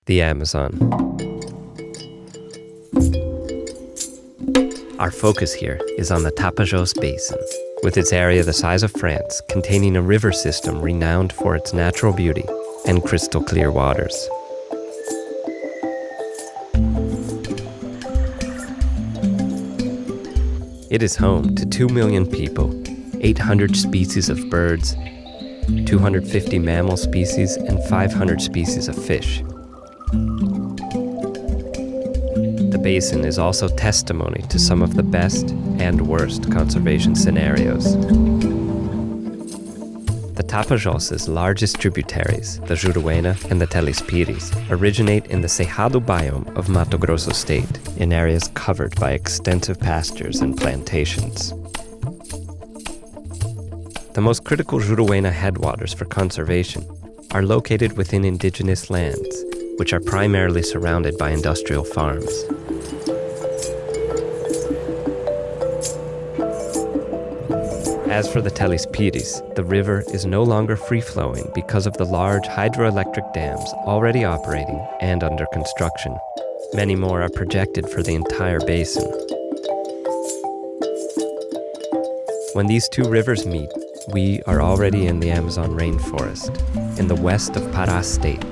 the Amazon. Our focus here is on the Tapajos Basin, with its area the size of France, containing a river system renowned for its natural beauty and crystal clear waters. It is home to 2 million people, 800 species of birds, 250 mammal species, and 500 species of fish. The basin is also testimony to some of the best and worst conservation scenarios. The Tapajos' largest tributaries, the Juruena and the Tributaries, originate in the Cerrado biome of Mato Grosso state, in areas covered by extensive pastures and plantations. The most critical Juruena headwaters for conservation are located within indigenous lands, which are primarily surrounded by industrial farms. As for the Tributaries, the river is no longer free-flowing because of the large hydroelectric dams already operating and under construction. Many more are projected for the entire basin. When these two rivers meet, we are already in the Amazon rainforest, in the west of Pará state,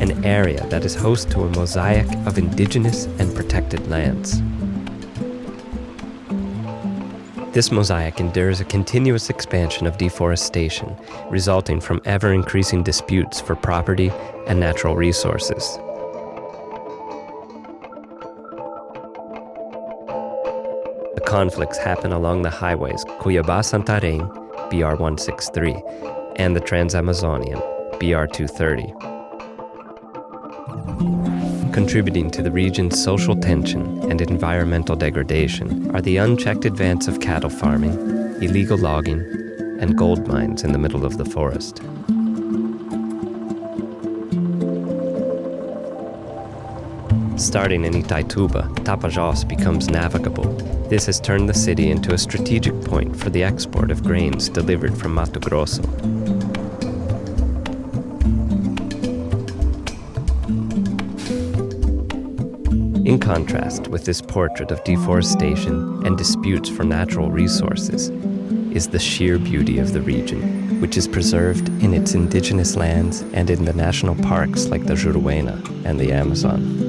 an area that is host to a mosaic of indigenous and protected lands. This mosaic endures a continuous expansion of deforestation, resulting from ever-increasing disputes for property and natural resources. The conflicts happen along the highways Cuiabá-Santarém, BR-163, and the Trans-Amazonian, BR-230. Contributing to the region's social tension and environmental degradation are the unchecked advance of cattle farming, illegal logging, and gold mines in the middle of the forest. Starting in Itaituba, Tapajos becomes navigable. This has turned the city into a strategic point for the export of grains delivered from Mato Grosso. In contrast with this portrait of deforestation and disputes for natural resources is the sheer beauty of the region, which is preserved in its indigenous lands and in the national parks like the Juruena and the Amazon.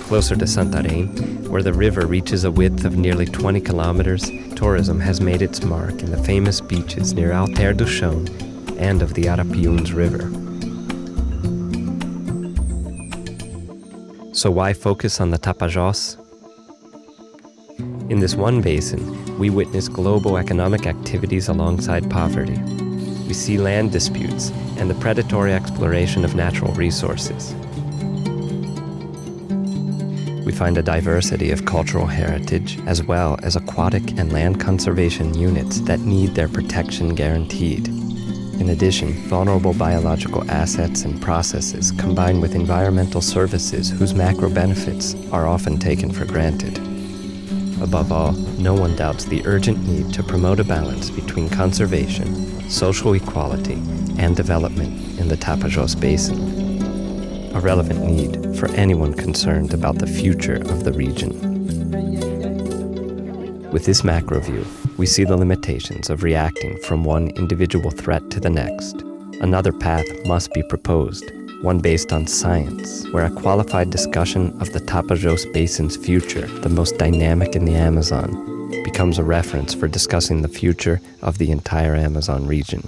Closer to Santarém, where the river reaches a width of nearly 20 kilometers, tourism has made its mark in the famous beaches near Alter do Chão and of the Arapiuns River. So why focus on the Tapajos? In this one basin, we witness global economic activities alongside poverty. We see land disputes and the predatory exploration of natural resources. We find a diversity of cultural heritage as well as aquatic and land conservation units that need their protection guaranteed. In addition, vulnerable biological assets and processes combine with environmental services whose macro benefits are often taken for granted. Above all, no one doubts the urgent need to promote a balance between conservation, social equality, and development in the Tapajos Basin. A relevant need for anyone concerned about the future of the region. With this macro view, we see the limitations of reacting from one individual threat to the next. Another path must be proposed, one based on science, where a qualified discussion of the Tapajos Basin's future, the most dynamic in the Amazon, becomes a reference for discussing the future of the entire Amazon region.